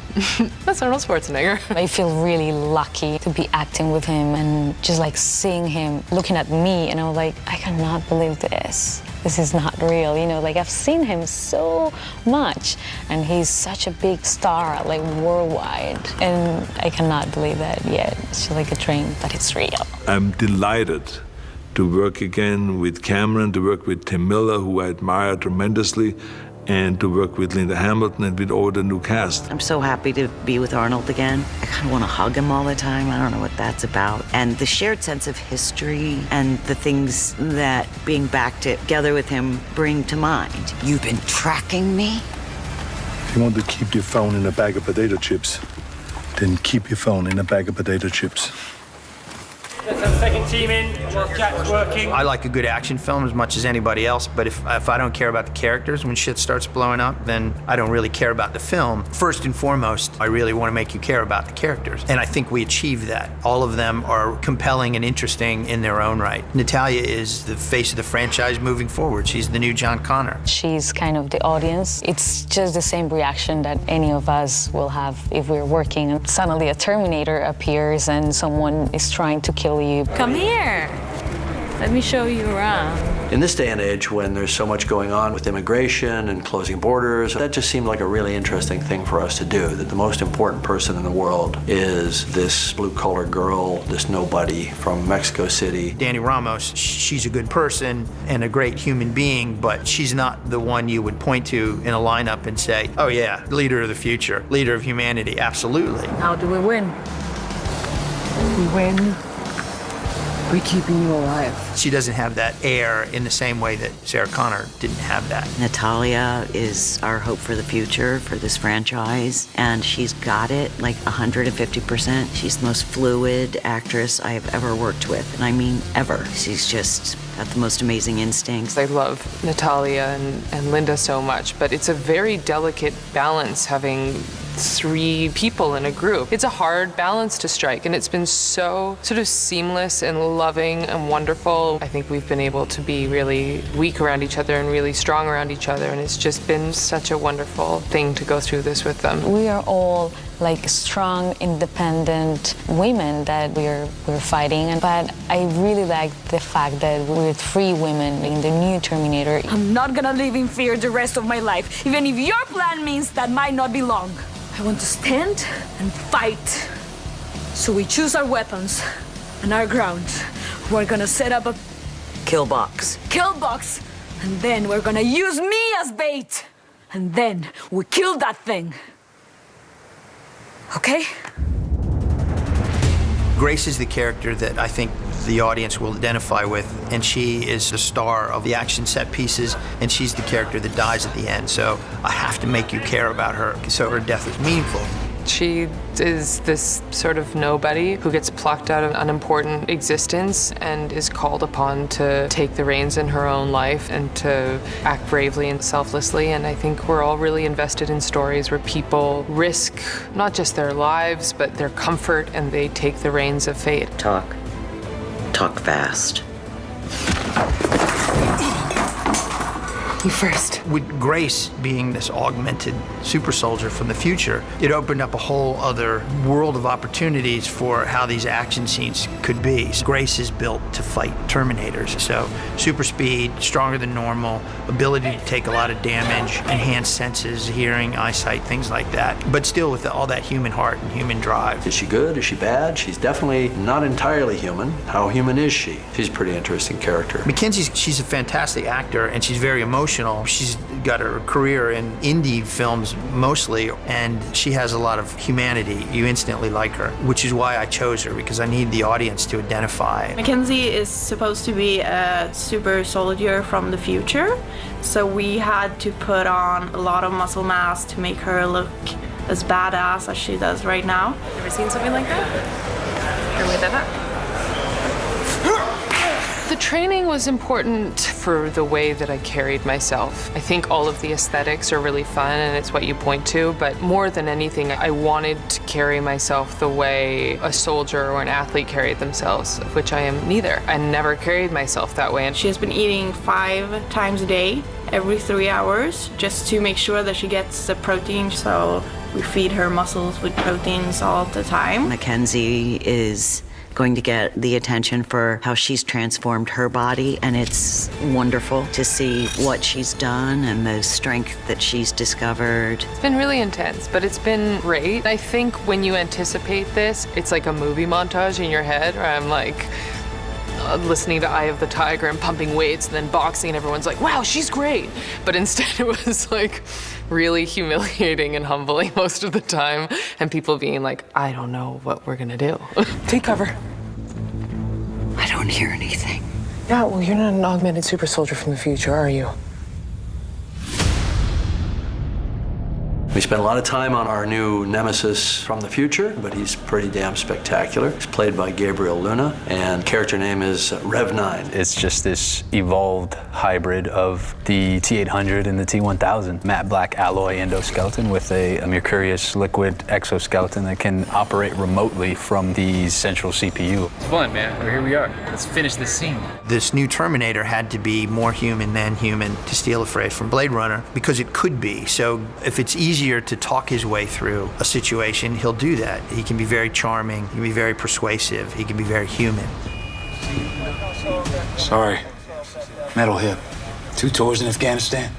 that's Arnold Schwarzenegger. I feel really lucky to be acting with him and just like seeing him looking at me, and I was like, I cannot believe this. This is not real, you know, like I've seen him so much, and he's such a big star, like worldwide, and I cannot believe that yet. It's like a dream, but it's real. I'm delighted to work again with Cameron, to work with Tim Miller, who I admire tremendously, and to work with Linda Hamilton and with all the new cast. I'm so happy to be with Arnold again. I kind of want to hug him all the time. I don't know what that's about. And the shared sense of history and the things that being back together with him bring to mind. You've been tracking me? If you want to keep your phone in a bag of potato chips, then keep your phone in a bag of potato chips. Let's have second team in while Jack's working. I like a good action film as much as anybody else, but if I don't care about the characters when shit starts blowing up, then I don't really care about the film. First and foremost, I really want to make you care about the characters, and I think we achieve that. All of them are compelling and interesting in their own right. Natalia is the face of the franchise moving forward. She's the new John Connor. She's kind of the audience. It's just the same reaction that any of us will have if we're working and suddenly a Terminator appears and someone is trying to kill you. Come here. Let me show you around. In this day and age, when there's so much going on with immigration and closing borders, that just seemed like a really interesting thing for us to do, that the most important person in the world is this blue-collar girl, this nobody from Mexico City. Dani Ramos, she's a good person and a great human being, but she's not the one you would point to in a lineup and say, oh yeah, leader of the future, leader of humanity, absolutely. How do we win? We win. We're keeping you alive. She doesn't have that air in the same way that Sarah Connor didn't have that. Natalia is our hope for the future for this franchise, and she's got it like 150%. She's the most fluid actress I have ever worked with, and I mean ever. She's just got the most amazing instincts. I love Natalia and Linda so much, but it's a very delicate balance having 3 people in a group. It's a hard balance to strike, and it's been so sort of seamless and loving and wonderful. I think we've been able to be really weak around each other and really strong around each other, and it's just been such a wonderful thing to go through this with them. We are all like strong, independent women that we're fighting, but I really like the fact that we're 3 women in the new Terminator. I'm not gonna live in fear the rest of my life, even if your plan means that might not be long. I want to stand and fight. So we choose our weapons and our ground. We're gonna set up a Kill box. And then we're gonna use me as bait. And then we kill that thing. Okay? Grace is the character that I think the audience will identify with, and she is the star of the action set pieces, and she's the character that dies at the end. So I have to make you care about her, so her death is meaningful. She is this sort of nobody who gets plucked out of an unimportant existence and is called upon to take the reins in her own life and to act bravely and selflessly. And I think we're all really invested in stories where people risk not just their lives, but their comfort, and they take the reins of fate. Talk fast. You first. With Grace being this augmented super soldier from the future, it opened up a whole other world of opportunities for how these action scenes could be. Grace is built to fight Terminators, so super speed, stronger than normal, ability to take a lot of damage, enhanced senses, hearing, eyesight, things like that, but still with all that human heart and human drive. Is she good? Is she bad? She's definitely not entirely human. How human is she? She's a pretty interesting character. She's a fantastic actor, and she's very emotional. She's got her career in indie films mostly, and she has a lot of humanity. You instantly like her, which is why I chose her, because I need the audience to identify. Mackenzie is supposed to be a super soldier from the future, so we had to put on a lot of muscle mass to make her look as badass as she does right now. Ever seen something like that? Here we did that. The training was important for the way that I carried myself. I think all of the aesthetics are really fun and it's what you point to, but more than anything, I wanted to carry myself the way a soldier or an athlete carried themselves, of which I am neither. I never carried myself that way. She has been eating 5 times a day, every 3 hours, just to make sure that she gets the protein, so we feed her muscles with proteins all the time. Mackenzie is going to get the attention for how she's transformed her body, and it's wonderful to see what she's done and the strength that she's discovered. It's been really intense, but it's been great. I think when you anticipate this, it's like a movie montage in your head where I'm like listening to Eye of the Tiger and pumping weights and then boxing and everyone's like, wow, she's great. But instead it was like really humiliating and humbling most of the time, and people being like, I don't know what we're gonna do. Take cover. I don't hear anything. Yeah, well, you're not an augmented super soldier from the future, are you? We spent a lot of time on our new nemesis from the future, but he's pretty damn spectacular. He's played by Gabriel Luna, and character name is Rev 9. It's just this evolved hybrid of the T-800 and the T-1000. Matte black alloy endoskeleton with a mercurius liquid exoskeleton that can operate remotely from the central CPU. It's fun, man. Here we are. Let's finish this scene. This new Terminator had to be more human than human, to steal a phrase from Blade Runner, because it could be. So if it's easier to talk his way through a situation, he'll do that. He can be very charming, he can be very persuasive, he can be very human. Sorry. Metal hip. 2 tours in Afghanistan.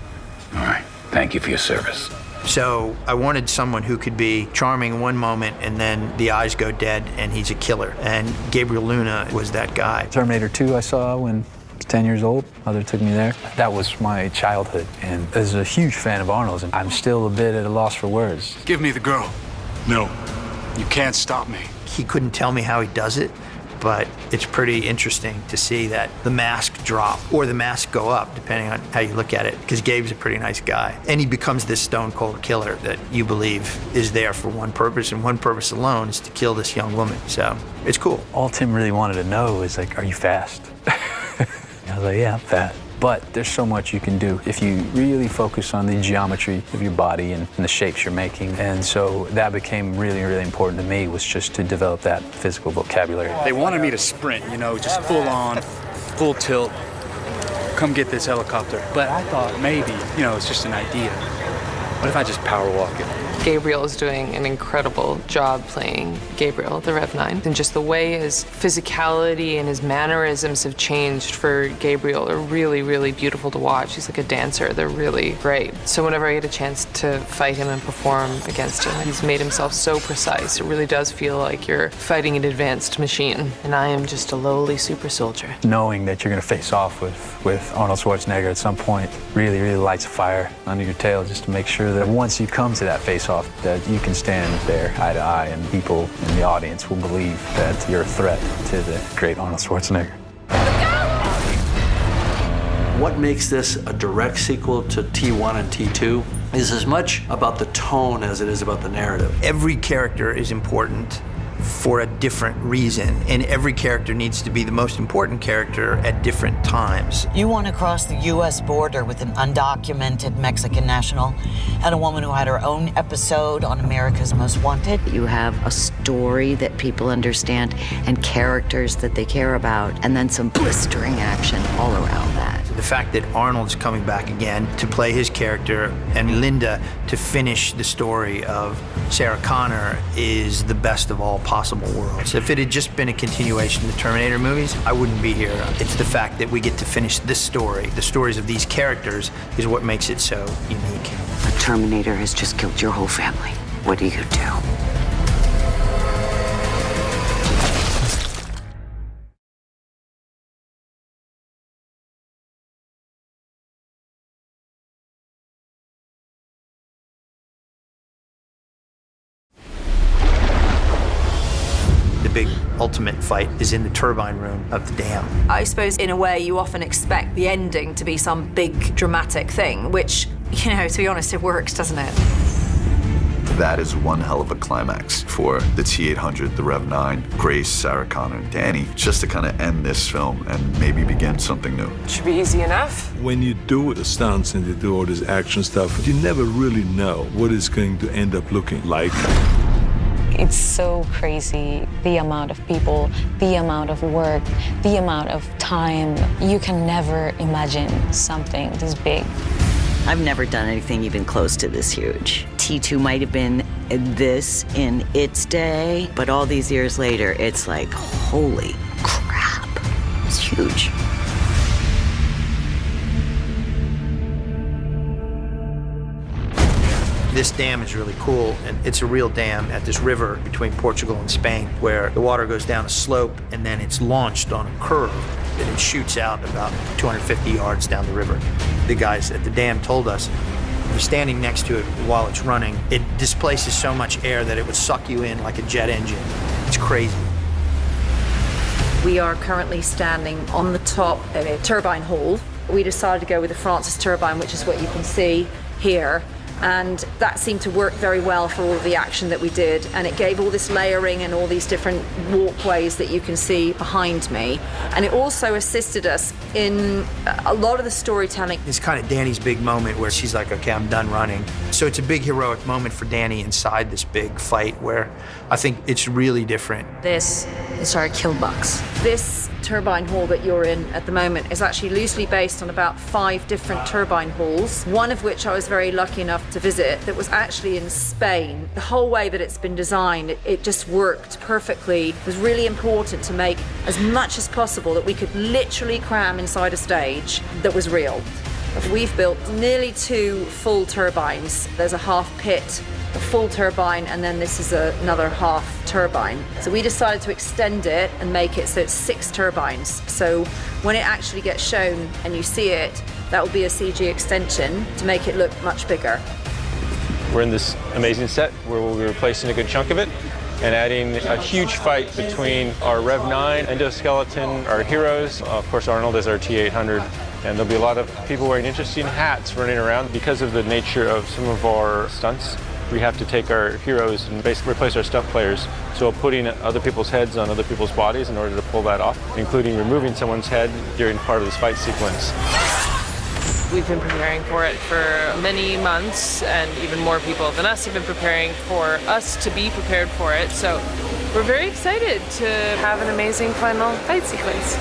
All right. Thank you for your service. So I wanted someone who could be charming in one moment and then the eyes go dead and he's a killer. And Gabriel Luna was that guy. Terminator 2 I saw when I was 10 years old. Mother took me there. That was my childhood. And as a huge fan of Arnold's, and I'm still a bit at a loss for words. Give me the girl. No. You can't stop me. He couldn't tell me how he does it, but it's pretty interesting to see that the mask drop or the mask go up, depending on how you look at it, because Gabe's a pretty nice guy. And he becomes this stone cold killer that you believe is there for one purpose, and one purpose alone is to kill this young woman. So it's cool. All Tim really wanted to know is like, are you fast? I was like, yeah, I'm fast. But there's so much you can do if you really focus on the geometry of your body and the shapes you're making. And so that became really, really important to me, was just to develop that physical vocabulary. They wanted me to sprint, you know, just full on, full tilt, come get this helicopter. But I thought maybe, you know, it's just an idea. What if I just power walk it? Gabriel is doing an incredible job playing Gabriel, the Rev 9. And just the way his physicality and his mannerisms have changed for Gabriel are really, really beautiful to watch. He's like a dancer. They're really great. So whenever I get a chance to fight him and perform against him, he's made himself so precise. It really does feel like you're fighting an advanced machine. And I am just a lowly super soldier. Knowing that you're going to face off with Arnold Schwarzenegger at some point really, really lights a fire under your tail, just to make sure that once you come to that face-off, that you can stand there eye to eye and people in the audience will believe that you're a threat to the great Arnold Schwarzenegger. What makes this a direct sequel to T1 and T2 is as much about the tone as it is about the narrative. Every character is important for a different reason, and every character needs to be the most important character at different times. You want to cross the U.S. border with an undocumented Mexican national and a woman who had her own episode on America's Most Wanted. You have a story that people understand and characters that they care about, and then some blistering action all around that. The fact that Arnold's coming back again to play his character and Linda to finish the story of Sarah Connor is the best of all possible worlds. If it had just been a continuation of the Terminator movies, I wouldn't be here. It's the fact that we get to finish this story. The stories of these characters is what makes it so unique. A Terminator has just killed your whole family. What do you do? The big ultimate fight is in the turbine room of the dam. I suppose in a way you often expect the ending to be some big dramatic thing, which, you know, to be honest, it works, doesn't it? That is one hell of a climax for the T-800, the Rev 9, Grace, Sarah Connor, and Danny, just to kind of end this film and maybe begin something new. Should be easy enough. When you do the stunts and you do all this action stuff, you never really know what it's going to end up looking like. It's so crazy, the amount of people, the amount of work, the amount of time. You can never imagine something this big. I've never done anything even close to this huge. T2 might have been this in its day, but all these years later, it's like, holy crap, it's huge. This dam is really cool, and it's a real dam at this river between Portugal and Spain, where the water goes down a slope and then it's launched on a curve, and it shoots out about 250 yards down the river. The guys at the dam told us, if you're standing next to it while it's running, it displaces so much air that it would suck you in like a jet engine. It's crazy. We are currently standing on the top of a turbine hall. We decided to go with the Francis turbine, which is what you can see here. And that seemed to work very well for all of the action that we did, and it gave all this layering and all these different walkways that you can see behind me. And it also assisted us in a lot of the storytelling. It's kind of Danny's big moment where she's like, okay, I'm done running. So it's a big heroic moment for Danny inside this big fight where I think it's really different. This is our kill box. This turbine hall that you're in at the moment is actually loosely based on about 5 different turbine halls, one of which I was very lucky enough to visit that was actually in Spain. The whole way that it's been designed, it just worked perfectly. It was really important to make as much as possible that we could literally cram inside a stage that was real. We've built nearly 2 full turbines. There's a half pit, a full turbine, and then this is another half turbine. So we decided to extend it and make it so it's 6 turbines. So when it actually gets shown and you see it, that will be a CG extension to make it look much bigger. We're in this amazing set where we'll be replacing a good chunk of it and adding a huge fight between our Rev 9 endoskeleton, our heroes. Of course, Arnold is our T-800. And there'll be a lot of people wearing interesting hats running around because of the nature of some of our stunts. We have to take our heroes and basically replace our stunt players. So putting other people's heads on other people's bodies in order to pull that off, including removing someone's head during part of this fight sequence. We've been preparing for it for many months, and even more people than us have been preparing for us to be prepared for it. So we're very excited to have an amazing final fight sequence.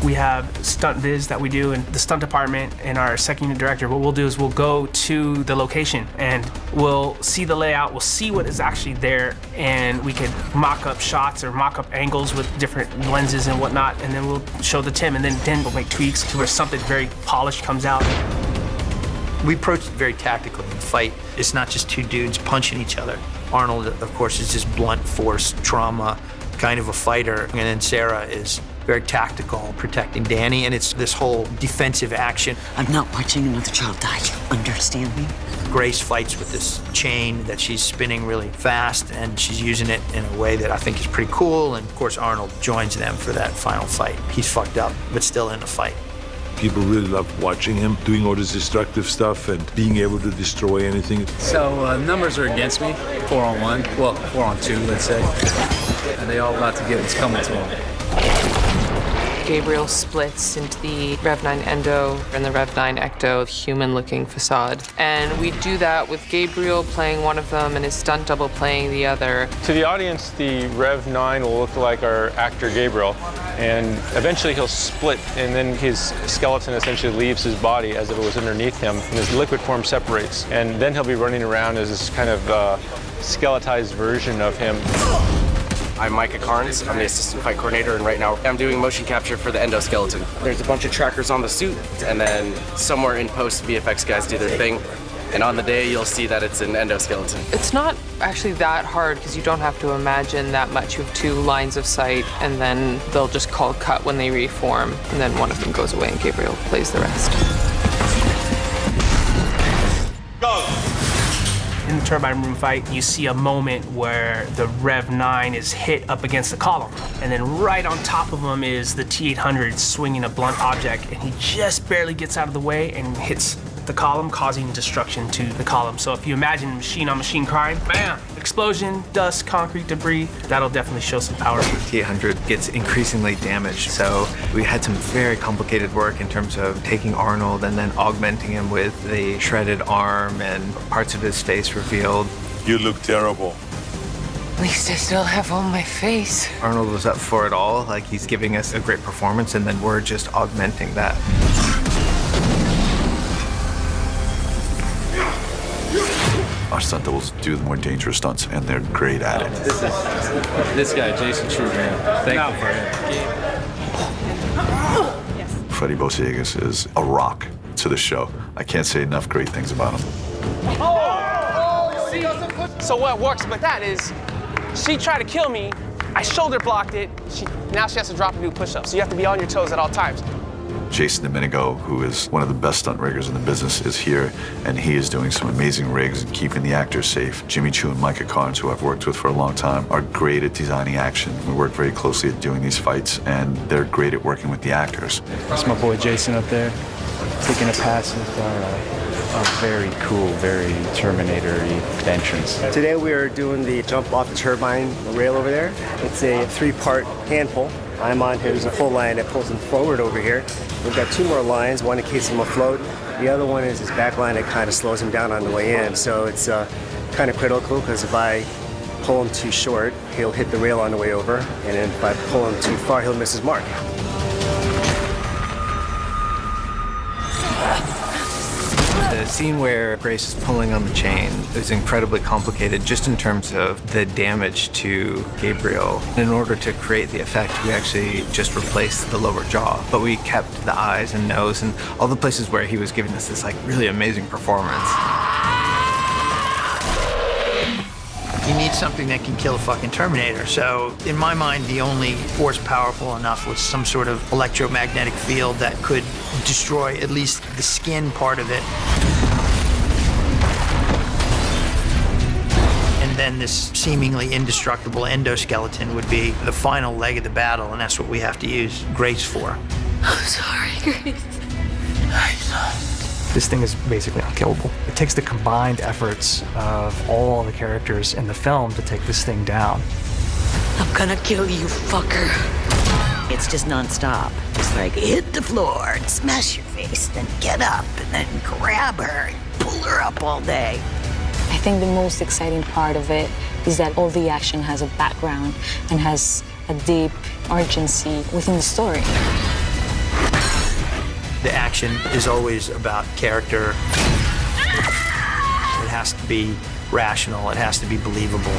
We have stunt viz that we do in the stunt department, and our second unit director, what we'll do is we'll go to the location and we'll see the layout, we'll see what is actually there, and we could mock up shots or mock up angles with different lenses and whatnot, and then we'll show the Tim, and then we'll make tweaks to where something very polished comes out. We approached it very tactically. The fight, it's not just 2 dudes punching each other. Arnold, of course, is just blunt force, trauma, kind of a fighter, and then Sarah is very tactical, protecting Danny, and it's this whole defensive action. I'm not watching another child die, you understand me? Grace fights with this chain that she's spinning really fast, and she's using it in a way that I think is pretty cool, and of course Arnold joins them for that final fight. He's fucked up, but still in the fight. People really love watching him doing all this destructive stuff and being able to destroy anything. So numbers are against me, 4-on-1, well, 4-on-2, let's say. And they all about to get what's coming to them. Gabriel splits into the Rev 9 Endo and the Rev 9 Ecto human-looking facade. And we do that with Gabriel playing one of them and his stunt double playing the other. To the audience, the Rev 9 will look like our actor Gabriel, and eventually he'll split, and then his skeleton essentially leaves his body as if it was underneath him, and his liquid form separates. And then he'll be running around as this kind of skeletized version of him. I'm Micah Carnes, I'm the assistant fight coordinator, and right now I'm doing motion capture for the endoskeleton. There's a bunch of trackers on the suit, and then somewhere in post, VFX guys do their thing, and on the day you'll see that it's an endoskeleton. It's not actually that hard because you don't have to imagine that much. You have 2 lines of sight, and then they'll just call cut when they reform, and then one of them goes away and Gabriel plays the rest. Go! In the turbine room fight, you see a moment where the Rev 9 is hit up against the column, and then right on top of him is the T-800 swinging a blunt object, and he just barely gets out of the way and hits the column, causing destruction to the column. So if you imagine machine-on-machine crime, bam, explosion, dust, concrete debris, that'll definitely show some power. T-800 gets increasingly damaged, so we had some very complicated work in terms of taking Arnold and then augmenting him with the shredded arm and parts of his face revealed. You look terrible. At least I still have on my face. Arnold was up for it all, like he's giving us a great performance, and then we're just augmenting that. Our stunt doubles do the more dangerous stunts, and they're great at it. This guy, Jason True, man. Thank you for him. Freddie Bocegas is a rock to the show. I can't say enough great things about him. So what works with that is, she tried to kill me, I shoulder blocked it, now she has to drop and do push-ups. So you have to be on your toes at all times. Jason Domenico, who is one of the best stunt riggers in the business, is here, and he is doing some amazing rigs and keeping the actors safe. Jimmy Choo and Micah Carnes, who I've worked with for a long time, are great at designing action. We work very closely at doing these fights, and they're great at working with the actors. That's my boy Jason up there, taking a pass with a very cool, very Terminator-y entrance. Today we are doing the jump off the turbine rail over there. It's a 3-part hand pull. I'm on his pull line that pulls him forward over here. We've got 2 more lines, one that keeps him afloat. The other one is his back line that kind of slows him down on the way in. So it's kind of critical, because if I pull him too short, he'll hit the rail on the way over. And then if I pull him too far, he'll miss his mark. The scene where Grace is pulling on the chain is incredibly complicated just in terms of the damage to Gabriel. In order to create the effect, we actually just replaced the lower jaw, but we kept the eyes and nose and all the places where he was giving us this like really amazing performance. You need something that can kill a fucking Terminator. So in my mind, the only force powerful enough was some sort of electromagnetic field that could destroy at least the skin part of it. And then this seemingly indestructible endoskeleton would be the final leg of the battle, and that's what we have to use Grace for. I'm sorry, Grace. This thing is basically unkillable. It takes the combined efforts of all the characters in the film to take this thing down. I'm gonna kill you, fucker. It's just nonstop. It's like hit the floor and smash your face, then get up and then grab her and pull her up all day. I think the most exciting part of it is that all the action has a background and has a deep urgency within the story. The action is always about character. It has to be rational, it has to be believable.